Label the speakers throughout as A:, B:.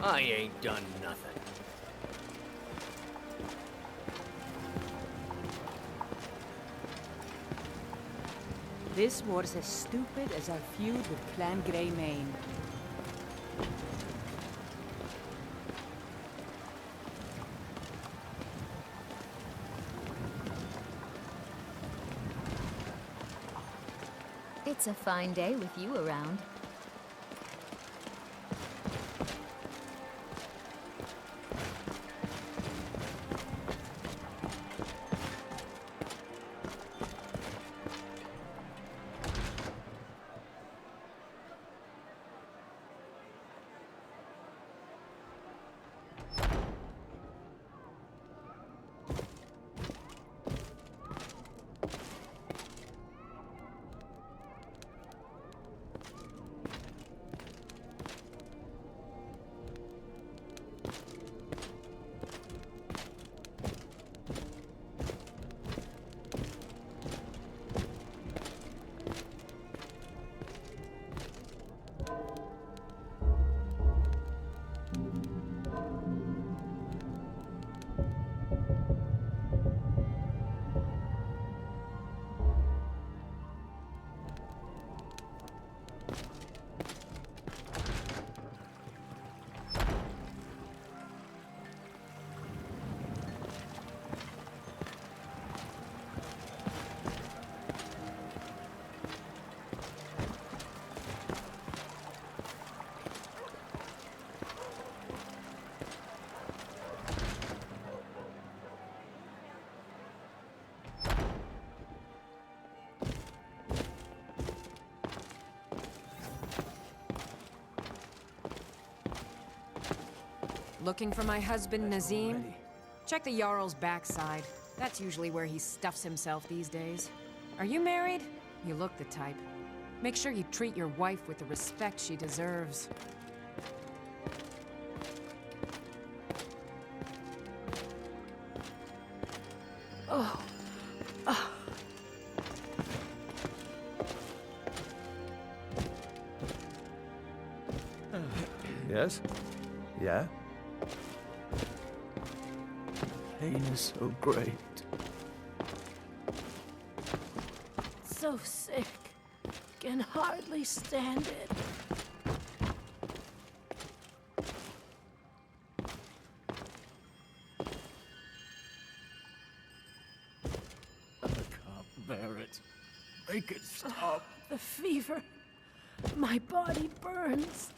A: I ain't done nothing.
B: This was as stupid as our feud with Clan Greymane.
C: It's a fine day with you around.
D: Looking for my husband, Nazim? Check the Jarl's backside. That's usually where he stuffs himself these days. Are you married? You look the type. Make sure you treat your wife with the respect she deserves.
E: Yes? Yeah? Pain is so great.
F: So sick. Can hardly stand it.
E: I can't bear it. Make it stop.
F: The fever. My body burns.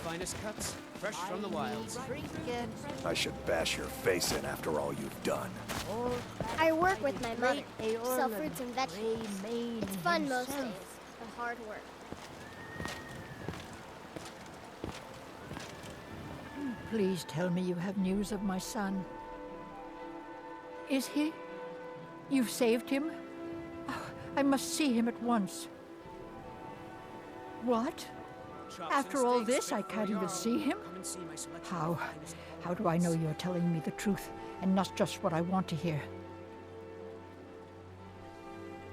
A: Finest cuts, fresh from the wilds.
G: I should bash your face in after all you've done.
H: I work with my mother. Sell fruits and vegetables. It's fun most days, but hard work.
F: Please tell me you have news of my son. Is he? You've saved him? Oh, I must see him at once. What? After all this, I can't even see him? How? How do I know you're telling me the truth and not just what I want to hear?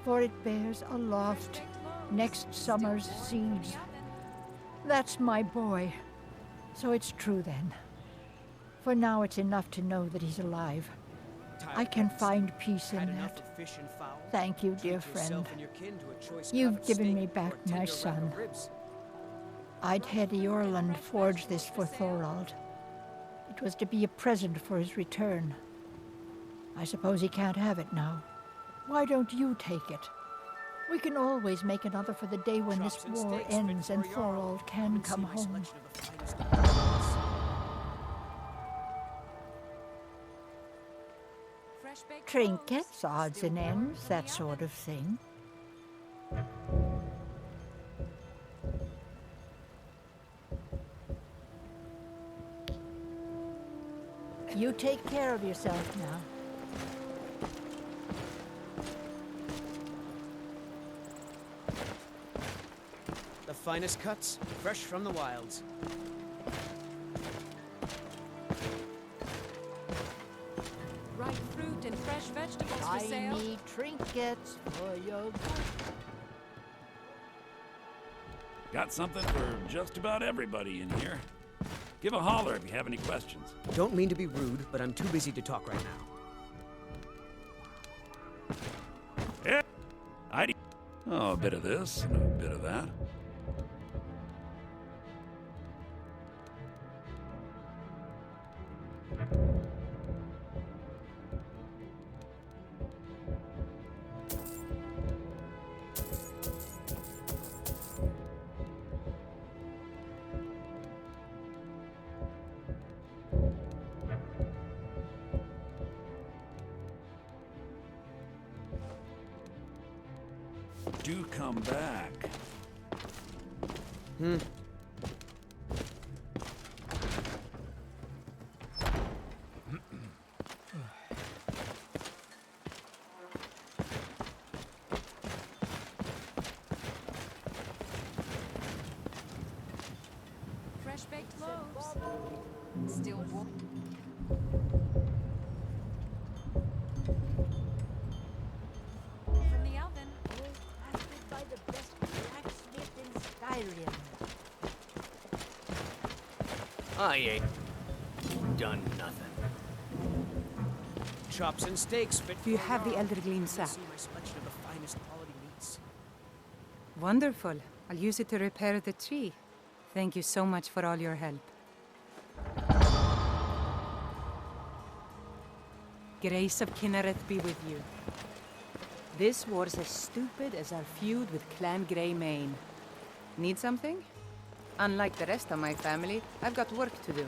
F: For it bears aloft next summer's seeds. That's my boy. So it's true then. For now it's enough to know that he's alive. I can find peace in that. Thank you, dear friend. You've given me back my son. I'd had Eorlund forge this for Thorald. It was to be a present for his return. I suppose he can't have it now. Why don't you take it? We can always make another for the day when this war ends and Thorald can come home. Trinkets, odds and ends, that sort of thing. You take care of yourself now.
A: The finest cuts, fresh from the wilds.
D: Ripe fruit and fresh vegetables for sale.
F: Tiny trinkets for your good.
I: Got something for just about everybody in here. Give a holler if you have any questions.
A: Don't mean to be rude, but I'm too busy to talk right now.
I: Yeah. Oh, a bit of this and a bit of that. Do come back.
D: Fresh baked loaves. Still warm. From the oven.
F: Crafted by the best blacksmith in Skyrim.
A: I ain't done nothing. Chops and steaks fit
B: Do you
A: for
B: have the
A: raw.
B: Elder Gleam
A: You
B: sap?
A: can see my selection of the finest quality meats.
B: Wonderful. I'll use it to repair the tree. Thank you so much for all your help. Grace of Kinnereth be with you. This war's as stupid as our feud with Clan Greymane. Need something? Unlike the rest of my family, I've got work to do.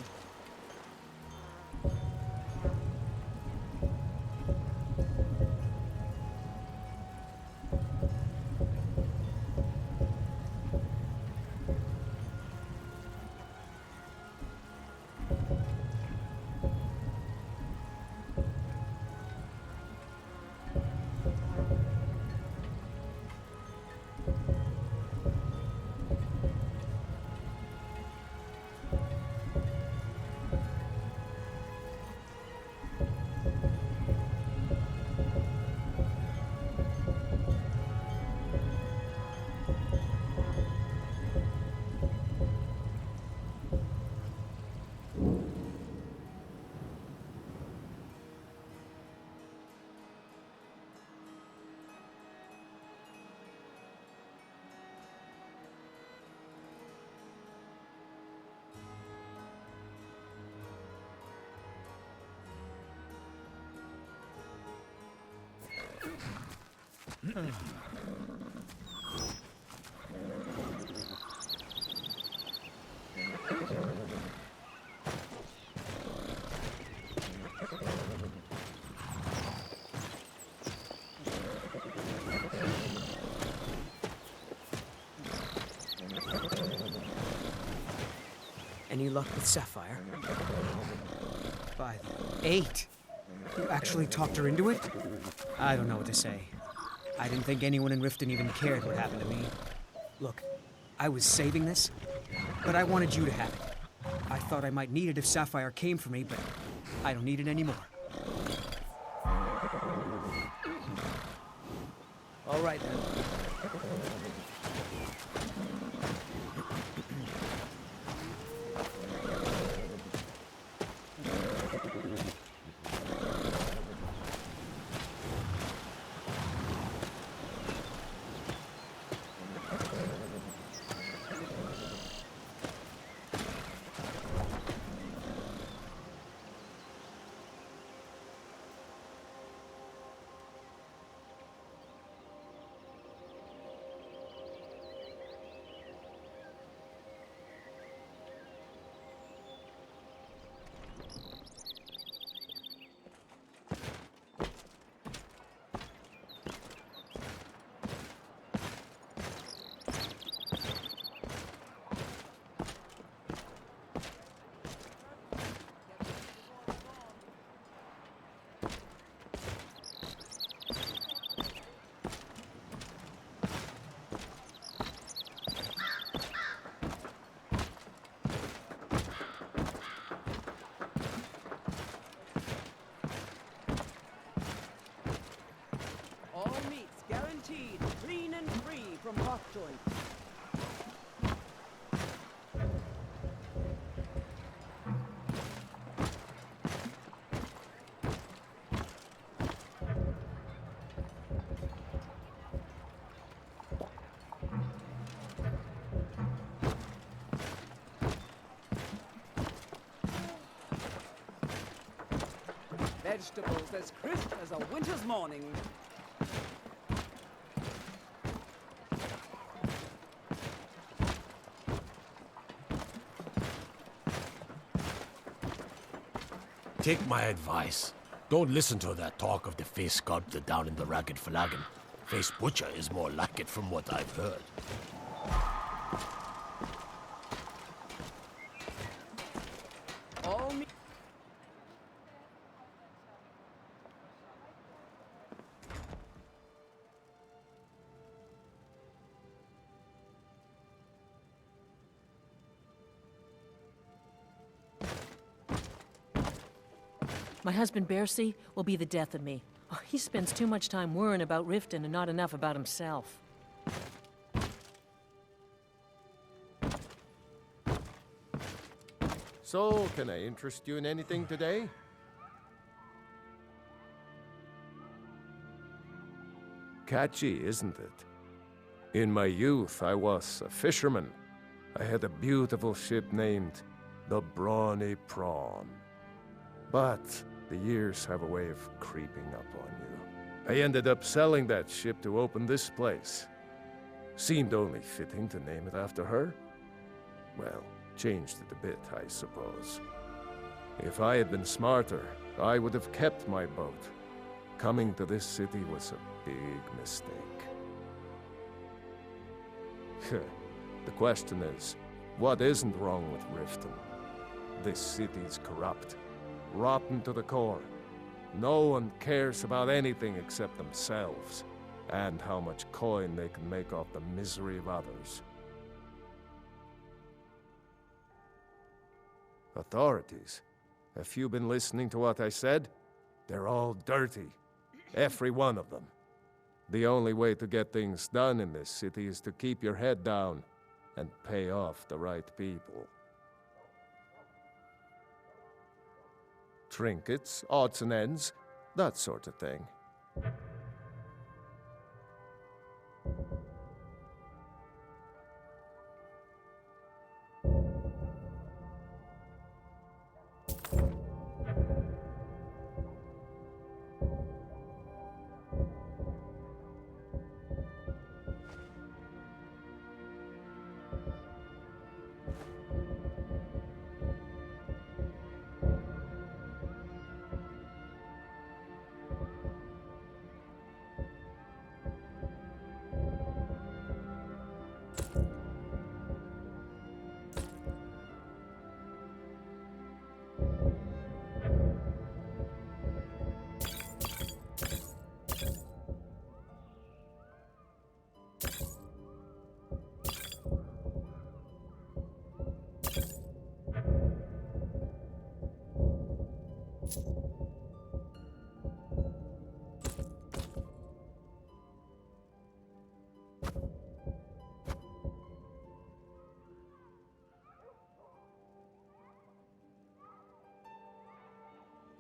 A: Any luck with Sapphire? 5, 8. You actually talked her into it? I don't know what to say. I didn't think anyone in Riften even cared what happened to me. Look, I was saving this, but I wanted you to have it. I thought I might need it if Sapphire came for me, but I don't need it anymore. All right, then.
J: Vegetables as crisp as a winter's morning.
K: Take my advice. Don't listen to that talk of the face sculptor down in the Ragged Flagon. Face Butcher is more like it from what I've heard.
J: All me.
L: My husband, Bercy, will be the death of me. Oh, he spends too much time worrying about Riften and not enough about himself.
M: So, can I interest you in anything today? Catchy, isn't it? In my youth, I was a fisherman. I had a beautiful ship named the Brawny Prawn. But the years have a way of creeping up on you. I ended up selling that ship to open this place. Seemed only fitting to name it after her. Well, changed it a bit, I suppose. If I had been smarter, I would have kept my boat. Coming to this city was a big mistake. The question is, what isn't wrong with Riften? This city's corrupt, rotten to the core. No one cares about anything except themselves, and how much coin they can make off the misery of others. Authorities, have you been listening to what I said? They're all dirty. Every one of them. The only way to get things done in this city is to keep your head down and pay off the right people. Trinkets, odds and ends, that sort of thing.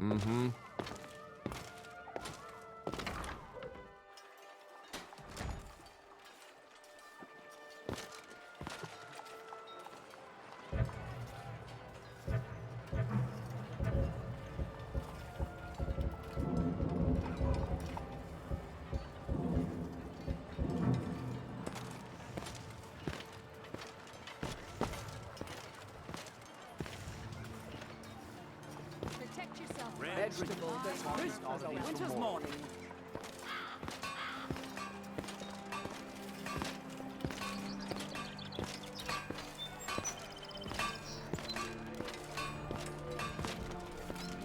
M: Mm-hmm.
J: Vegetables as crisp as a winter's morning.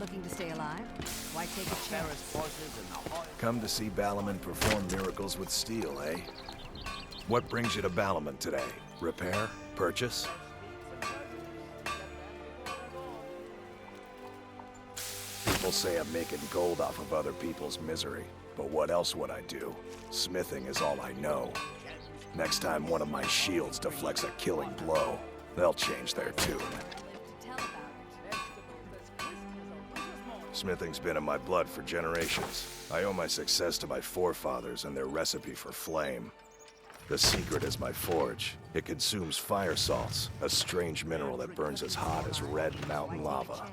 D: Looking to stay alive? Why take a chance?
G: Come to see Balaman perform miracles with steel, eh? What brings you to Balaman today? Repair? Purchase? People say I'm making gold off of other people's misery, but what else would I do? Smithing is all I know. Next time one of my shields deflects a killing blow, they'll change their tune. Smithing's been in my blood for generations. I owe my success to my forefathers and their recipe for flame. The secret is my forge. It consumes fire salts, a strange mineral that burns as hot as red mountain lava.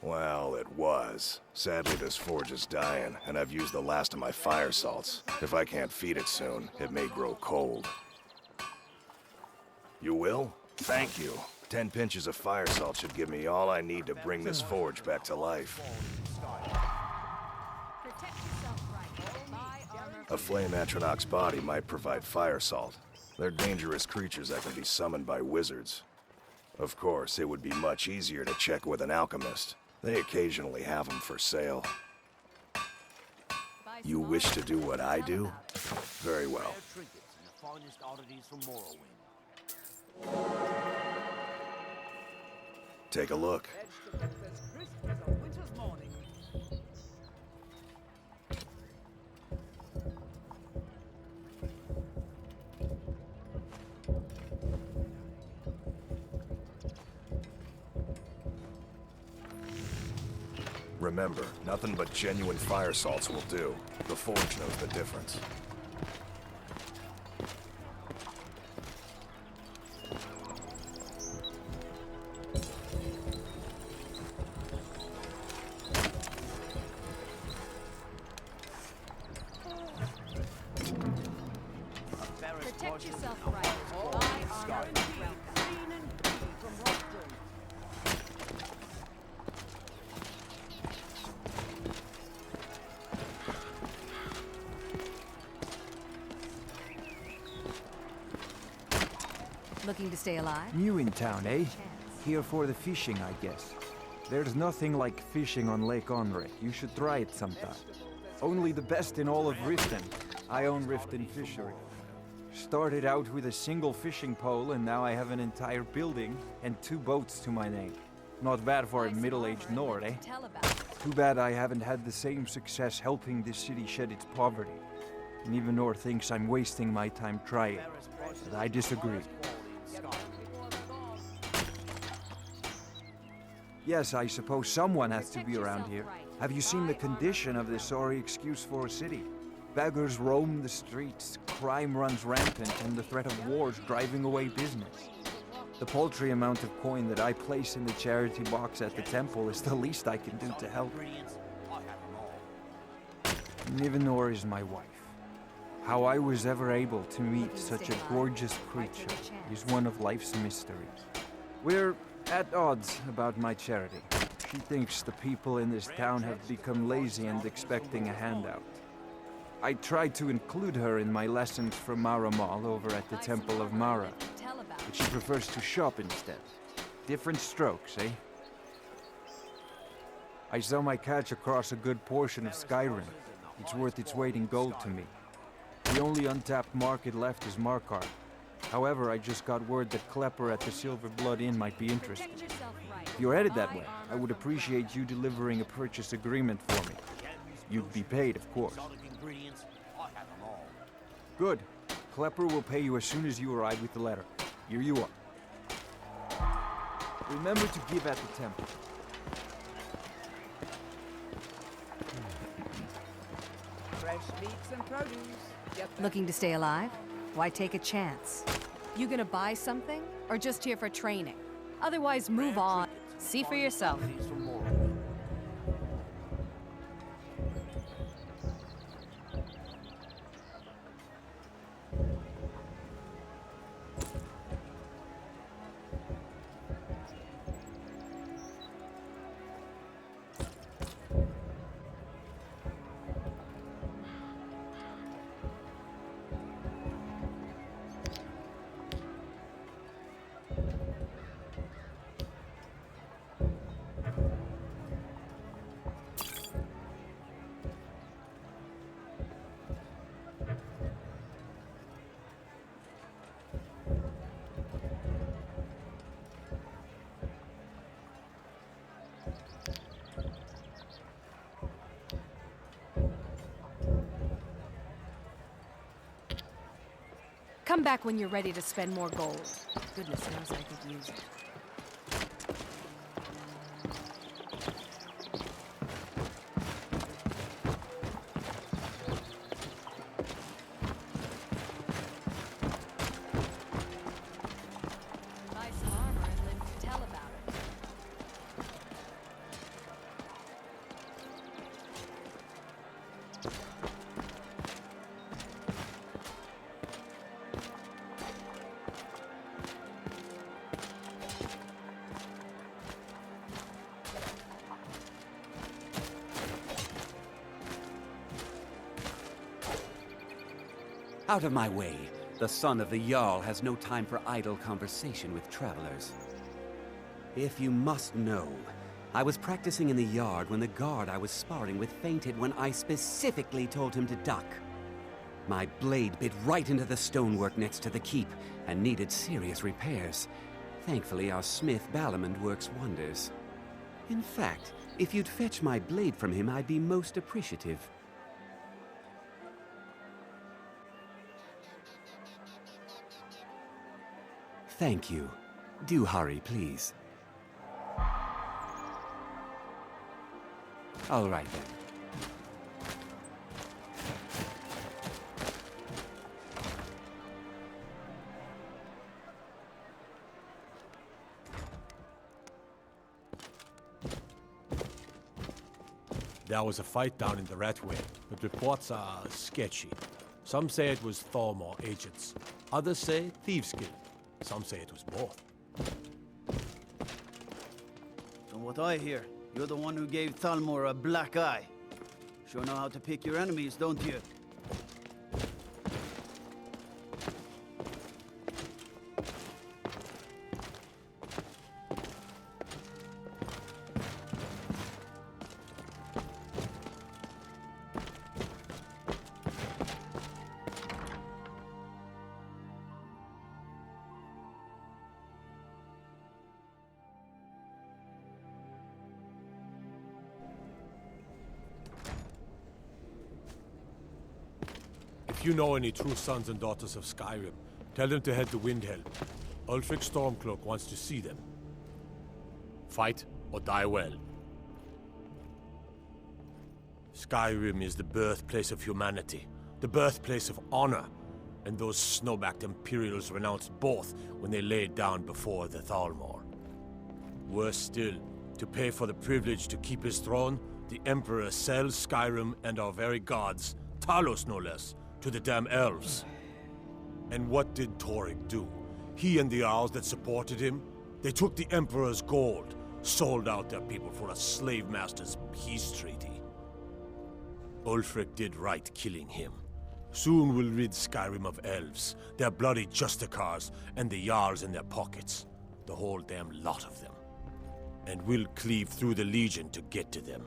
G: Well, it was. Sadly, this forge is dying, and I've used the last of my fire salts. If I can't feed it soon, it may grow cold. You will? Thank you. 10 pinches of fire salt should give me all I need to bring this forge back to life. A flame atronach's body might provide fire salt. They're dangerous creatures that can be summoned by wizards. Of course, it would be much easier to check with an alchemist. They occasionally have them for sale. You wish to do what I do? Very well. Take a look. Remember, nothing but genuine fire salts will do. The forge knows the difference.
D: Protect yourself right. My honor is welcome. Looking to stay alive?
N: New in town, eh? Here for the fishing, I guess. There's nothing like fishing on Lake Onrek. You should try it sometime. Only the best in all of Riften. I own Riften Fishery. Started out with a single fishing pole, and now I have an entire building and 2 boats to my name. Not bad for a middle-aged Nord, eh? Too bad I haven't had the same success helping this city shed its poverty. And even Nord thinks I'm wasting my time trying. But I disagree. Yes, I suppose someone has to be around here. Have you seen the condition of this sorry excuse for a city? Beggars roam the streets, crime runs rampant, and the threat of wars driving away business. The paltry amount of coin that I place in the charity box at the temple is the least I can do to help. Nivenor is my wife. How I was ever able to meet such a gorgeous creature is one of life's mysteries. We're at odds about my charity. She thinks the people in this town have become lazy and expecting a handout. I tried to include her in my lessons from Maramal over at the Temple of Mara, but she prefers to shop instead. Different strokes, eh? I sell my catch across a good portion of Skyrim. It's worth its weight in gold to me. The only untapped market left is Markarth. However, I just got word that Klepper at the Silver Blood Inn might be interested. If you're headed that way, I would appreciate you delivering a purchase agreement for me. You'd be paid, of course. Good. Klepper will pay you as soon as you arrive with the letter. Here you are. Remember to give at the temple.
J: Fresh meats and produce.
D: Looking to stay alive? Why take a chance? You gonna buy something, or just here for training? Otherwise, move on. See for yourself. Come back when you're ready to spend more gold. Goodness knows I could use it.
C: Buy some armor and live to tell about it.
O: Out of my way. The son of the Jarl has no time for idle conversation with travelers. If you must know, I was practicing in the yard when the guard I was sparring with fainted when I specifically told him to duck. My blade bit right into the stonework next to the keep and needed serious repairs. Thankfully, our smith Balamond works wonders. In fact, if you'd fetch my blade from him, I'd be most appreciative. Thank you. Do hurry, please. All right, then.
K: There was a fight down in the Ratway, but reports are sketchy. Some say it was Thormor agents. Others say thieves' guild. Some say it was both.
P: From what I hear, you're the one who gave Thalmor a black eye. Sure know how to pick your enemies, don't you?
K: If you know any true sons and daughters of Skyrim, tell them to head to Windhelm. Ulfric Stormcloak wants to see them. Fight or die well. Skyrim is the birthplace of humanity, the birthplace of honor, and those snow-backed Imperials renounced both when they laid down before the Thalmor. Worse still, to pay for the privilege to keep his throne, the Emperor sells Skyrim and our very gods, Talos no less, to the damn elves. And what did Torygg do? He and the Jarls that supported him? They took the Emperor's gold, sold out their people for a slave master's peace treaty. Ulfric did right killing him. Soon we'll rid Skyrim of elves, their bloody justicars, and the Jarls in their pockets. The whole damn lot of them. And we'll cleave through the Legion to get to them.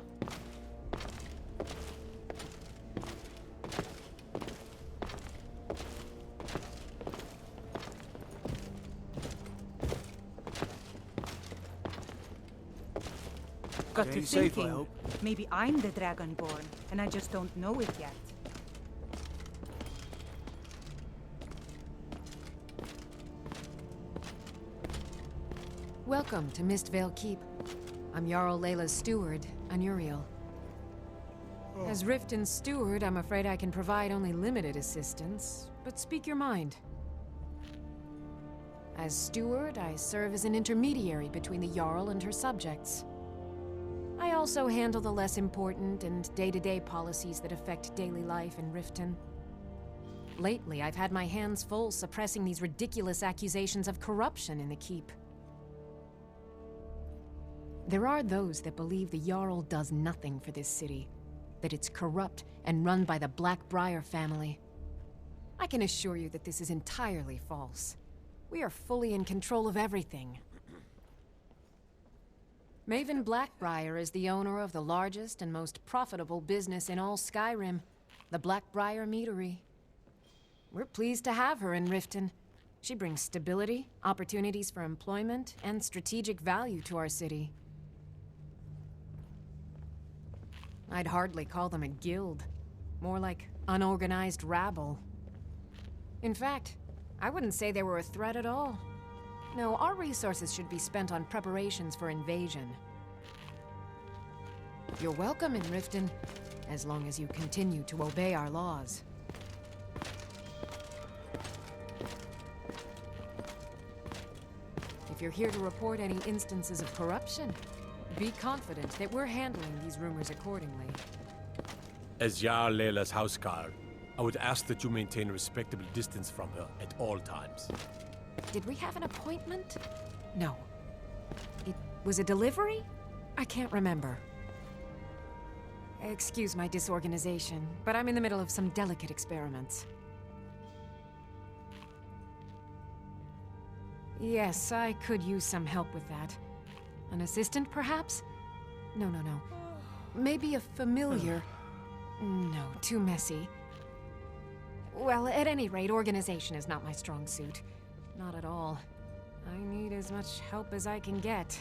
B: Got to
P: Staying safe, I
B: thinking,
P: hope.
B: maybe I'm the Dragonborn, and I just don't know it yet.
D: Welcome to Mistvale Keep. I'm Jarl Layla's steward, Anuriel. As Riften's steward, I'm afraid I can provide only limited assistance, but speak your mind. As steward, I serve as an intermediary between the Jarl and her subjects. I also handle the less important and day-to-day policies that affect daily life in Riften. Lately, I've had my hands full suppressing these ridiculous accusations of corruption in the Keep. There are those that believe the Jarl does nothing for this city, that it's corrupt and run by the Blackbriar family. I can assure you that this is entirely false. We are fully in control of everything. Maven Blackbriar is the owner of the largest and most profitable business in all Skyrim, the Blackbriar Meadery. We're pleased to have her in Riften. She brings stability, opportunities for employment, and strategic value to our city. I'd hardly call them a guild. More like unorganized rabble. In fact, I wouldn't say they were a threat at all. No, our resources should be spent on preparations for invasion. You're welcome in Riften, as long as you continue to obey our laws. If you're here to report any instances of corruption, be confident that we're handling these rumors accordingly.
K: As Jarl Leila's houseguard, I would ask that you maintain a respectable distance from her at all times.
D: Did we have an appointment? No. It was a delivery? I can't remember. Excuse my disorganization, but I'm in the middle of some delicate experiments. Yes, I could use some help with that. An assistant, perhaps? No. Maybe a familiar. No, too messy. Well, at any rate, organization is not my strong suit. Not at all. I need as much help as I can get.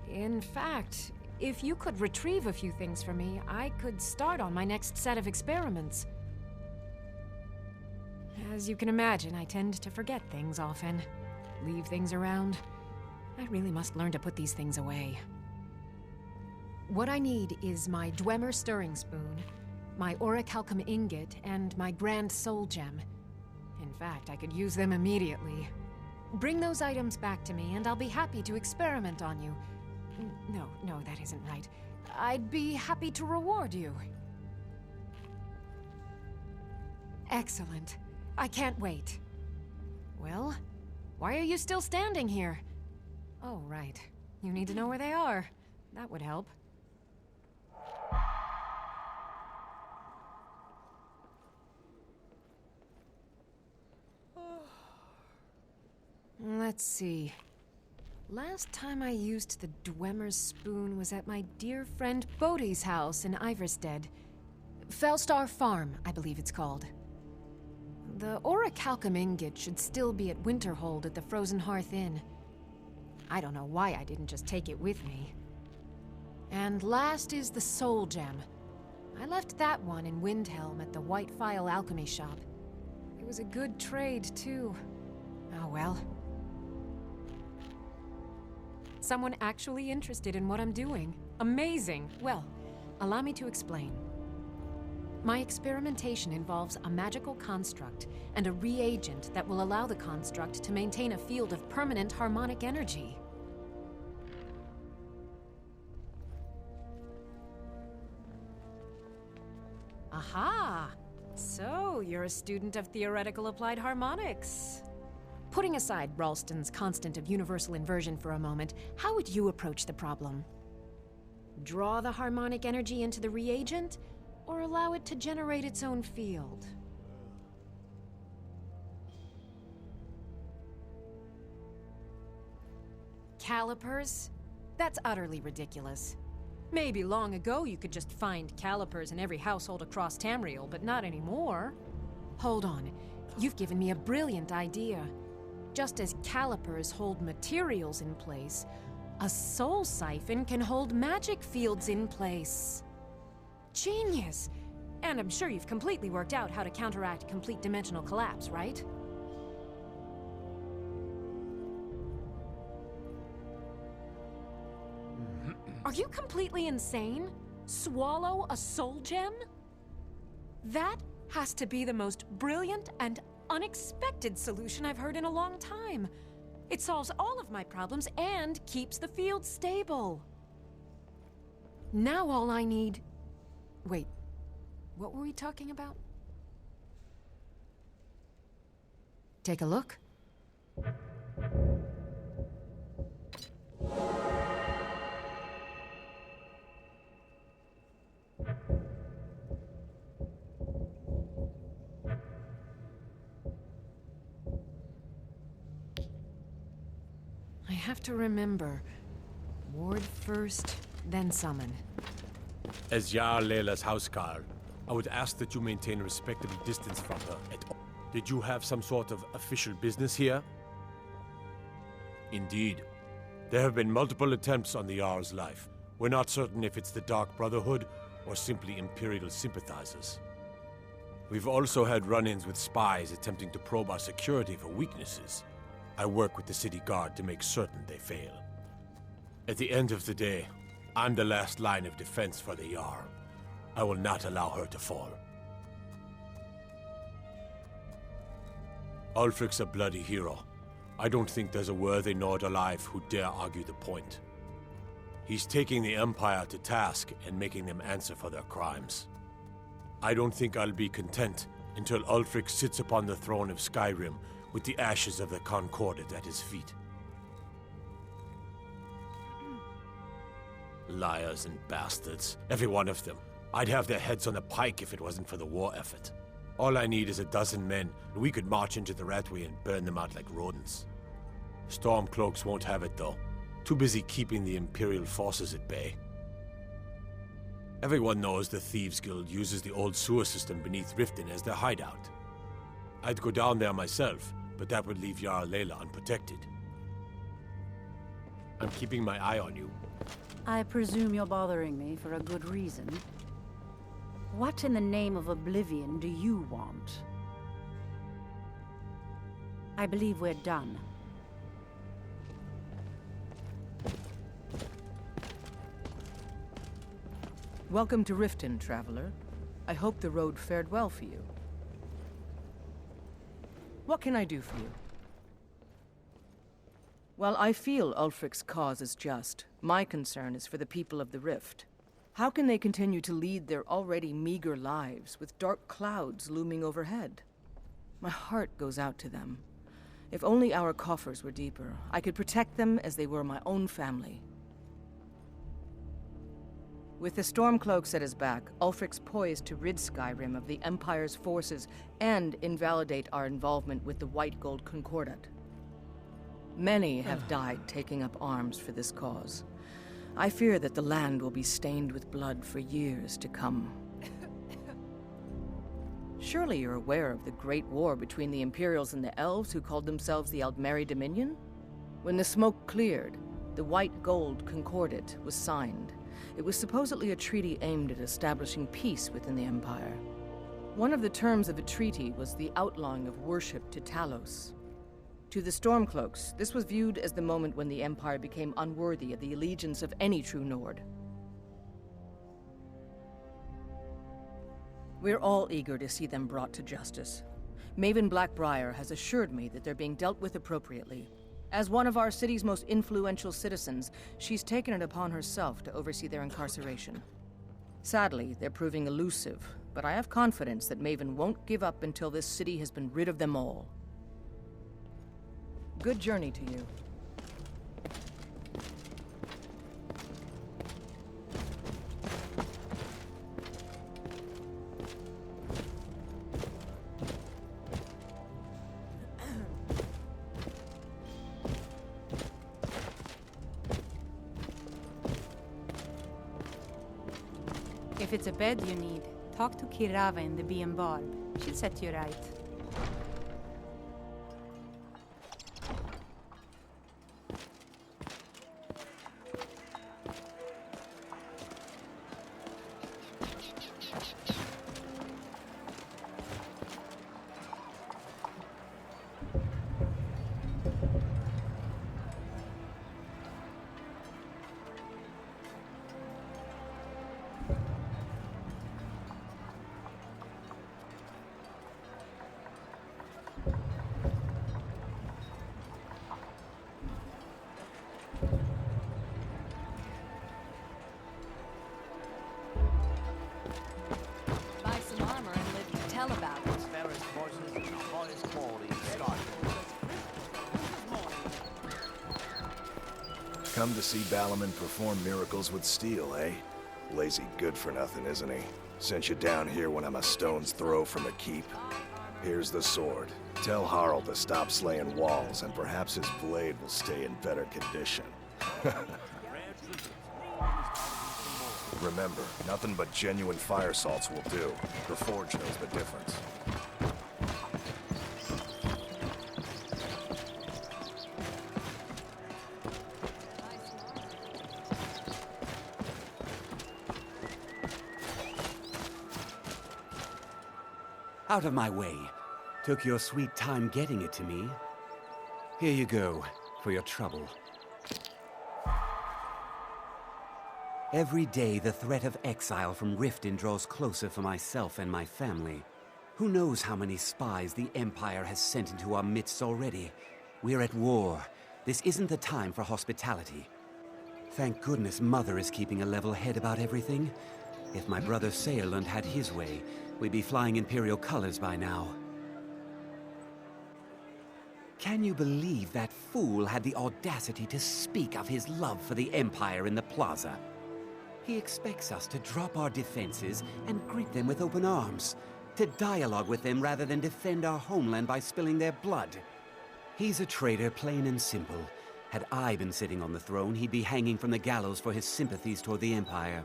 D: In fact, if you could retrieve a few things for me, I could start on my next set of experiments. As you can imagine, I tend to forget things often. Leave things around. I really must learn to put these things away. What I need is my Dwemer stirring spoon, my orichalcum ingot, and my grand soul gem. In fact, I could use them immediately. Bring those items back to me, and I'll be happy to experiment on you. No, that isn't right. I'd be happy to reward you. Excellent. I can't wait. Well, why are you still standing here? Oh, right. You need to know where they are. That would help. Let's see. Last time I used the Dwemer's spoon was at my dear friend Bodhi's house in Iverstead. Felstar Farm, I believe it's called. The orichalcum ingot should still be at Winterhold at the Frozen Hearth Inn. I don't know why I didn't just take it with me. And last is the soul gem. I left that one in Windhelm at the White Phial Alchemy Shop. It was a good trade, too. Oh well. Someone actually interested in what I'm doing. Amazing! Well, allow me to explain. My experimentation involves a magical construct and a reagent that will allow the construct to maintain a field of permanent harmonic energy. Aha! So, you're a student of theoretical applied harmonics. Putting aside Ralston's constant of universal inversion for a moment, how would you approach the problem? Draw the harmonic energy into the reagent, or allow it to generate its own field? Calipers? That's utterly ridiculous. Maybe long ago you could just find calipers in every household across Tamriel, but not anymore. Hold on, you've given me a brilliant idea. Just as calipers hold materials in place, a soul siphon can hold magic fields in place. Genius! And I'm sure you've completely worked out how to counteract complete dimensional collapse, right? Are you completely insane? Swallow a soul gem? That has to be the most brilliant and unexpected solution I've heard in a long time. It solves all of my problems and keeps the field stable. Now all I need... Wait, what were we talking about? Take a look. I have to remember. Ward first, then summon.
K: As Jarl Leila's houseguard, I would ask that you maintain a respectable distance from her at all. Did you have some sort of official business here? Indeed. There have been multiple attempts on the Jarl's life. We're not certain if it's the Dark Brotherhood or simply Imperial sympathizers. We've also had run-ins with spies attempting to probe our security for weaknesses. I work with the city guard to make certain they fail. At the end of the day, I'm the last line of defense for the Jarl. I will not allow her to fall. Ulfric's a bloody hero. I don't think there's a worthy Nord alive who dare argue the point. He's taking the Empire to task and making them answer for their crimes. I don't think I'll be content until Ulfric sits upon the throne of Skyrim with the ashes of the Concordat at his feet. Liars and bastards, every one of them. I'd have their heads on a pike if it wasn't for the war effort. All I need is a dozen men, and we could march into the Ratway and burn them out like rodents. Stormcloaks won't have it, though. Too busy keeping the Imperial forces at bay. Everyone knows the Thieves Guild uses the old sewer system beneath Riften as their hideout. I'd go down there myself, but that would leave Jarl Layla unprotected. I'm keeping my eye on you.
Q: I presume you're bothering me for a good reason. What in the name of oblivion do you want? I believe we're done.
B: Welcome to Riften, traveler. I hope the road fared well for you. What can I do for you? While I feel Ulfric's cause is just, my concern is for the people of the Rift. How can they continue to lead their already meager lives with dark clouds looming overhead? My heart goes out to them. If only our coffers were deeper, I could protect them as they were my own family. With the Stormcloaks at his back, Ulfric's poised to rid Skyrim of the Empire's forces and invalidate our involvement with the White Gold Concordat. Many have died taking up arms for this cause. I fear that the land will be stained with blood for years to come. Surely you're aware of the Great War between the Imperials and the Elves who called themselves the Aldmeri Dominion? When the smoke cleared, the White Gold Concordat was signed. It was supposedly a treaty aimed at establishing peace within the Empire. One of the terms of the treaty was the outlawing of worship to Talos. To the Stormcloaks, this was viewed as the moment when the Empire became unworthy of the allegiance of any true Nord. We're all eager to see them brought to justice. Maven Blackbriar has assured me that they're being dealt with appropriately. As one of our city's most influential citizens, she's taken it upon herself to oversee their incarceration. Sadly, they're proving elusive, but I have confidence that Maven won't give up until this city has been rid of them all. Good journey to you.
C: If it's a bed you need, talk to Kirava in the Bee and Barb. She'll set you right.
G: Come to see Balaman perform miracles with steel, eh? Lazy good-for-nothing, isn't he? Sent you down here when I'm a stone's throw from a keep. Here's the sword. Tell Harald to stop slaying walls, and perhaps his blade will stay in better condition. Remember, nothing but genuine fire salts will do. The Forge knows the difference.
O: Out of my way. Took your sweet time getting it to me. Here you go, for your trouble. Every day, the threat of exile from Riften draws closer for myself and my family. Who knows how many spies the Empire has sent into our midst already? We're at war. This isn't the time for hospitality. Thank goodness Mother is keeping a level head about everything. If my brother Saerlund had his way, we'd be flying Imperial colors by now. Can you believe that fool had the audacity to speak of his love for the Empire in the plaza? He expects us to drop our defenses and greet them with open arms, to dialogue with them rather than defend our homeland by spilling their blood. He's a traitor, plain and simple. Had I been sitting on the throne, he'd be hanging from the gallows for his sympathies toward the Empire.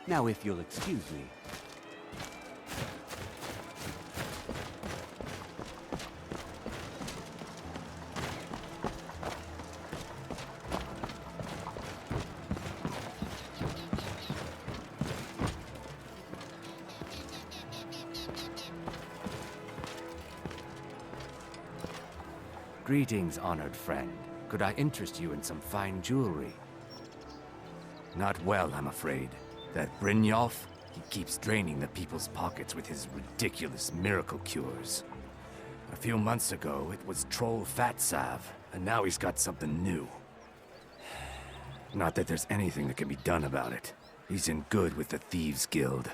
O: Now, if you'll excuse me.
R: Greetings, honored friend. Could I interest you in some fine jewelry? Not well, I'm afraid. That Brynjolf, he keeps draining the people's pockets with his ridiculous miracle cures. A few months ago, it was Troll Fat Salve, and now he's got something new. Not that there's anything that can be done about it. He's in good with the Thieves' Guild.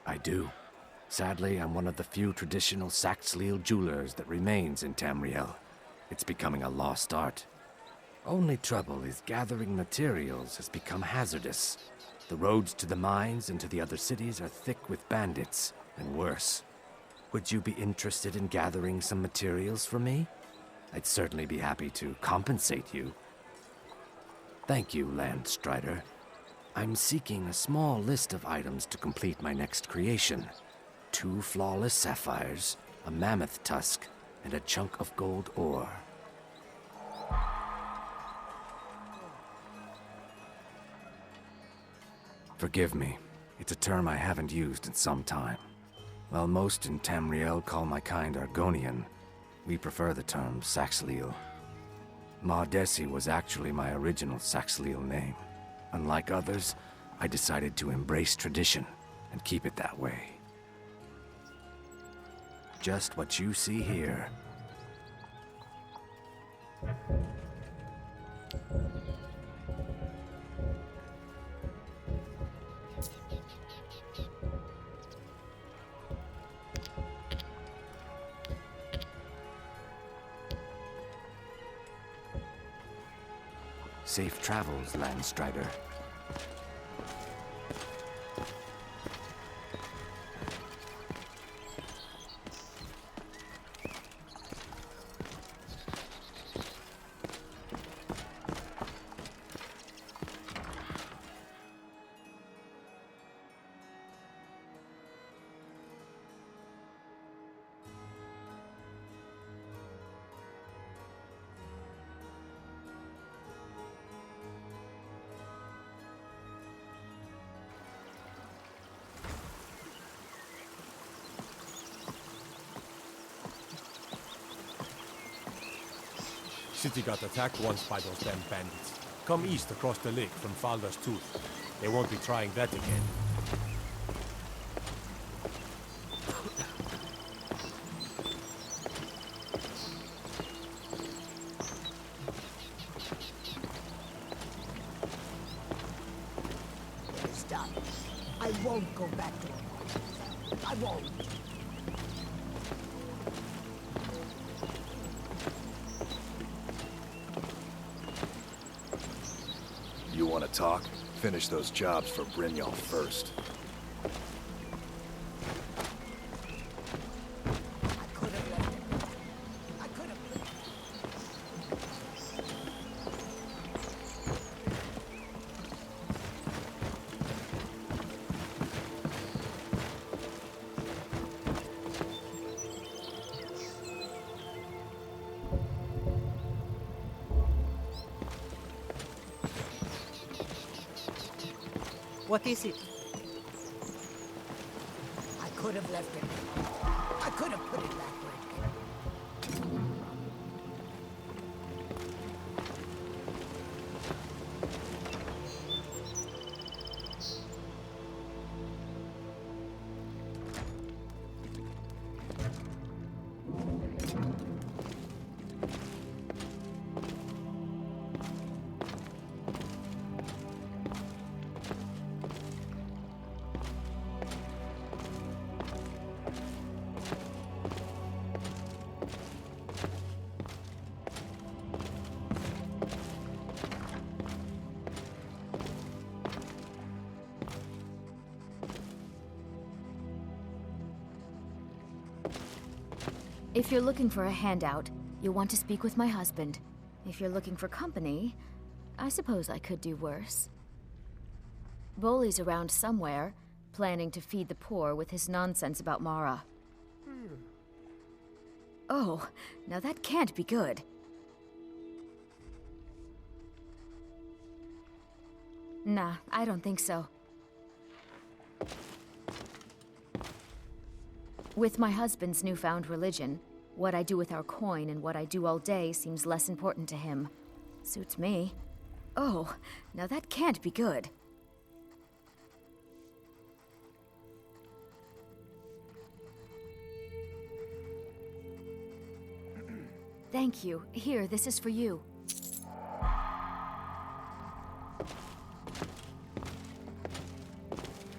R: I do. Sadly, I'm one of the few traditional Saxhleel jewelers that remains in Tamriel. It's becoming a lost art. Only trouble is gathering materials has become hazardous. The roads to the mines and to the other cities are thick with bandits, and worse. Would you be interested in gathering some materials for me? I'd certainly be happy to compensate you. Thank you, Landstrider. I'm seeking a small list of items to complete my next creation. 2 flawless sapphires, a mammoth tusk, and a chunk of gold ore. Forgive me. It's a term I haven't used in some time. While most in Tamriel call my kind Argonian, we prefer the term Saxhleel. Maudesi was actually my original Saxhleel name. Unlike others, I decided to embrace tradition and keep it that way. Just what you see here. Safe travels, Landstrider.
K: City got attacked once by those damn bandits. Come east across the lake from Falda's Tooth. They won't be trying that again.
F: Stop. I won't go back to him. I won't.
G: You want to talk? Finish those jobs for Brynjolf first.
B: What is it?
F: I could have left it. I could have put it back where it came.
S: If you're looking for a handout, you'll want to speak with my husband. If you're looking for company, I suppose I could do worse. Boley's around somewhere, planning to feed the poor with his nonsense about Mara. Oh, now that can't be good. Nah, I don't think so. With my husband's newfound religion, what I do with our coin and what I do all day seems less important to him. Suits me. Oh, now that can't be good. Thank you. Here, this is for you.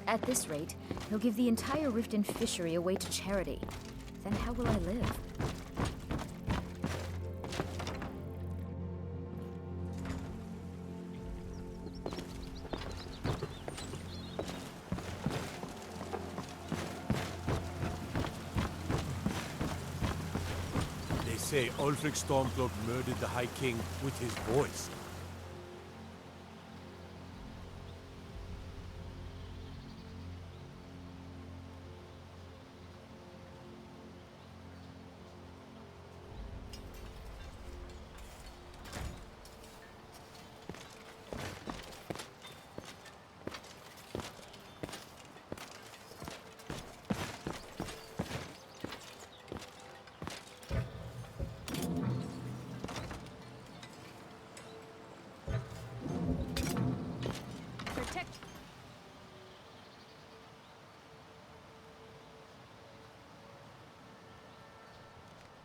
S: At this rate, he'll give the entire Riften fishery away to charity. Then how will I live?
K: They say Ulfric Stormcloak murdered the High King with his voice.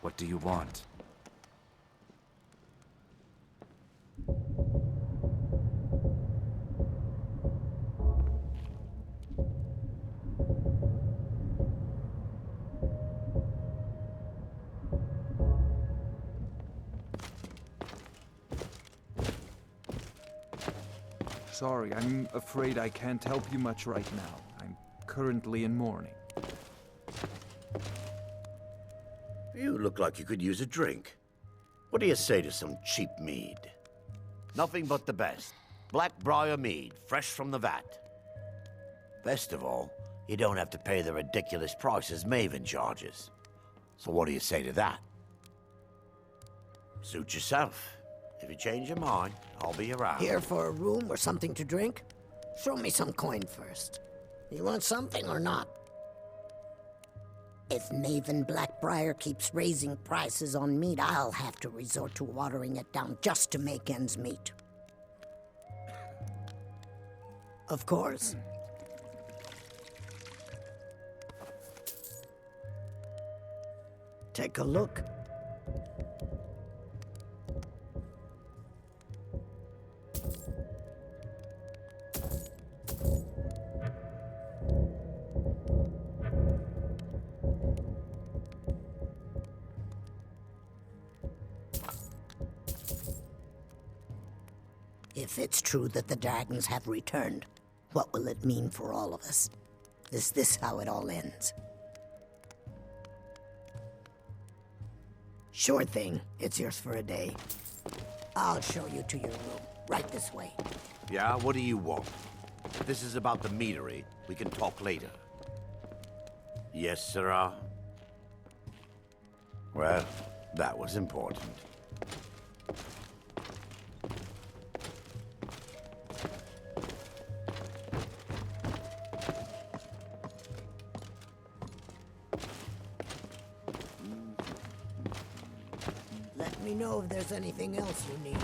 R: What do you want?
N: Sorry, I'm afraid I can't help you much right now. I'm currently in mourning.
T: You look like you could use a drink. What do you say to some cheap mead? Nothing but the best. Blackbriar mead, fresh from the vat. Best of all, you don't have to pay the ridiculous prices Maven charges. So what do you say to that? Suit yourself. If you change your mind, I'll be around.
U: Here for a room or something to drink? Show me some coin first. You want something or not? If Maven Blackbriar keeps raising prices on meat, I'll have to resort to watering it down just to make ends meet. Of course. Take a look. If it's true that the dragons have returned, what will it mean for all of us? Is this how it all ends? Sure thing. It's yours for a day. I'll show you to your room. Right this way.
T: Yeah, what do you want? If this is about the meadery, we can talk later. Yes, sirrah? Well, that was important.
U: Let me know if there's anything else you need.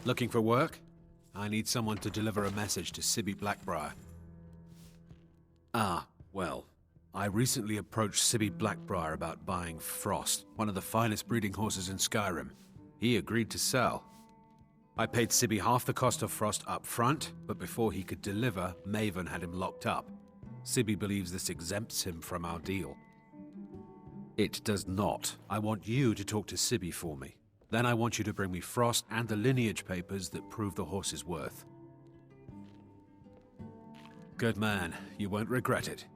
E: Looking for work? I need someone to deliver a message to Sibby Blackbriar. Ah, well, I recently approached Sibby Blackbriar about buying Frost, one of the finest breeding horses in Skyrim. He agreed to sell. I paid Sibby half the cost of Frost up front, but before he could deliver, Maven had him locked up. Sibby believes this exempts him from our deal. It does not. I want you to talk to Sibby for me. Then I want you to bring me Frost and the lineage papers that prove the horse's worth. Good man. You won't regret it.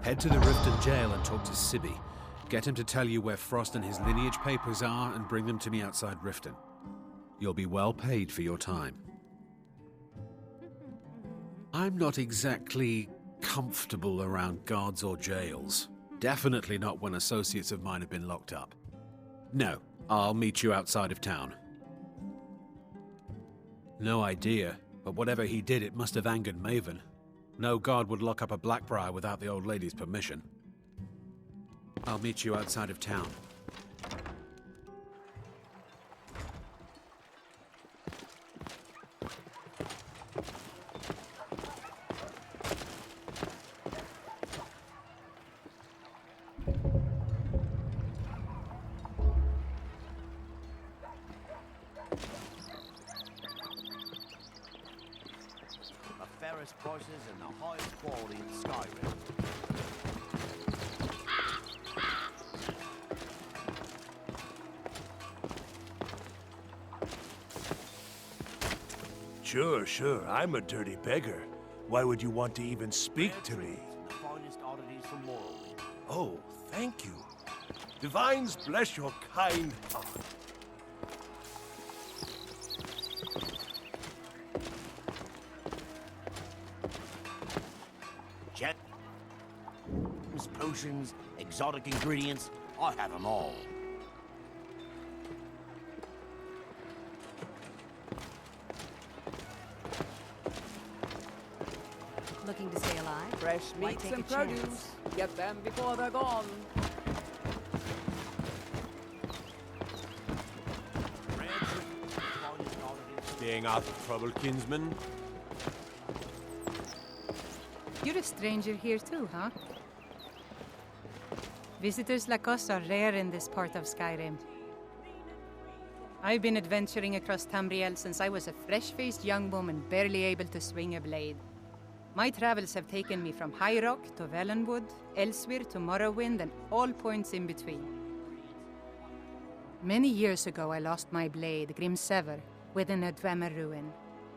E: Head to the Riften jail and talk to Sibby. Get him to tell you where Frost and his lineage papers are and bring them to me outside Riften. You'll be well paid for your time. I'm not exactly comfortable around guards or jails. Definitely not when associates of mine have been locked up. No. I'll meet you outside of town. No idea, but whatever he did, it must have angered Maven. No guard would lock up a Blackbriar without the old lady's permission. I'll meet you outside of town.
T: Prices and the highest quality in Skyrim.
V: Sure. I'm a dirty beggar. Why would you want to even speak to me?
T: The finest oddities from Morrowind.
V: Oh, thank you. Divines bless your kind heart.
T: Potions, exotic ingredients, I have them all.
D: Looking to stay alive?
J: Fresh
D: Why
J: meats
D: take
J: and
D: a chance?
J: produce. Get them before they're gone.
K: Staying out of trouble, kinsman?
B: You're a stranger here too, huh? Visitors like us are rare in this part of Skyrim. I've been adventuring across Tamriel since I was a fresh-faced young woman barely able to swing a blade. My travels have taken me from High Rock to Valenwood, Elsewhere to Morrowind, and all points in between. Many years ago, I lost my blade, Grimsever, within a Dwemer ruin.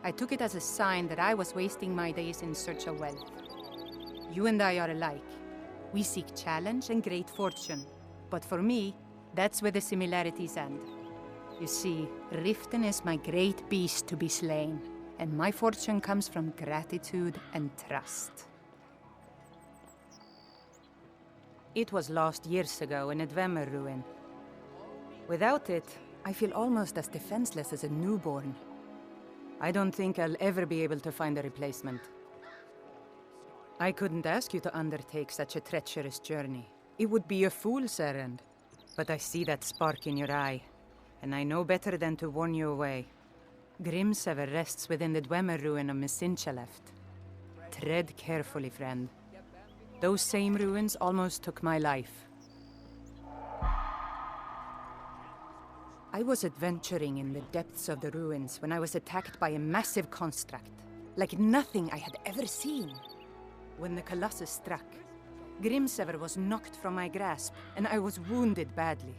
B: I took it as a sign that I was wasting my days in search of wealth. You and I are alike. We seek challenge and great fortune. But for me, that's where the similarities end. You see, Riften is my great beast to be slain, and my fortune comes from gratitude and trust. It was lost years ago in a Dwemer ruin. Without it, I feel almost as defenseless as a newborn. I don't think I'll ever be able to find a replacement. I couldn't ask you to undertake such a treacherous journey. It would be a fool's errand. But I see that spark in your eye, and I know better than to warn you away. Grimsever rests within the Dwemer ruin of Misinchaleft. Tread carefully, friend. Those same ruins almost took my life. I was adventuring in the depths of the ruins when I was attacked by a massive construct, like nothing I had ever seen. When the Colossus struck, Grimsever was knocked from my grasp, and I was wounded badly.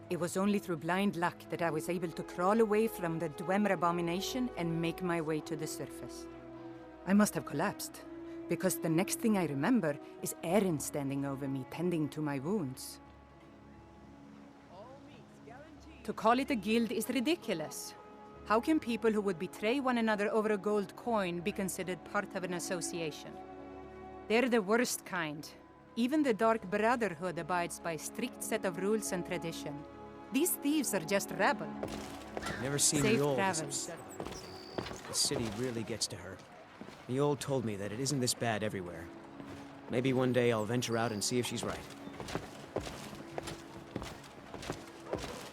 B: It was only through blind luck that I was able to crawl away from the Dwemer abomination and make my way to the surface. I must have collapsed, because the next thing I remember is Erin standing over me, tending to my wounds. To call it a guild is ridiculous. How can people who would betray one another over a gold coin be considered part of an association? They're the worst kind. Even the Dark Brotherhood abides by a strict set of rules and tradition. These thieves are just rabble.
A: Never seen
B: Safe
A: the old
B: travels.
A: The city really gets to her. The old told me that it isn't this bad everywhere. Maybe one day I'll venture out and see if she's right.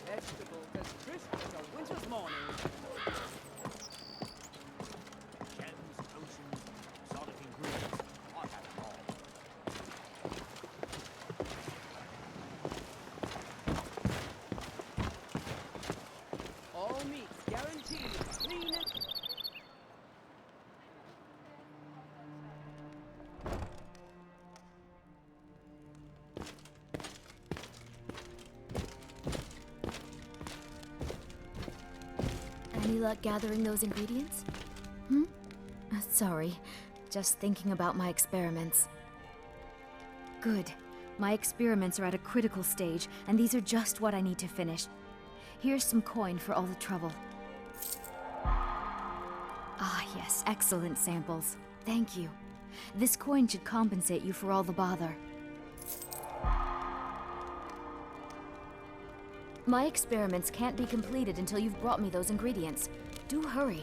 J: Vegetables as crisp as a winter's morning. Gems, potions, exotic ingredients. I have them all. All meats guaranteed clean and...
S: Any luck gathering those ingredients? Sorry, just thinking about my experiments. Good. My experiments are at a critical stage, and these are just what I need to finish. Here's some coin for all the trouble. Ah, yes, excellent samples. Thank you. This coin should compensate you for all the bother. My experiments can't be completed until you've brought me those ingredients. Do hurry.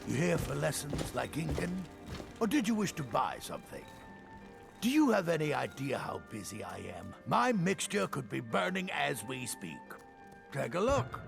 V: You here for lessons like Ingen? Or did you wish to buy something? Do you have any idea how busy I am? My mixture could be burning as we speak. Take a look.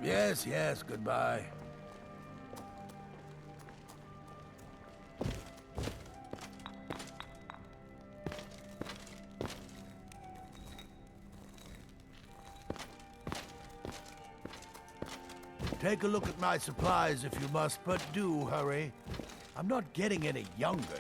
V: Yes, yes, goodbye. Take a look at my supplies if you must, but do hurry. I'm not getting any younger,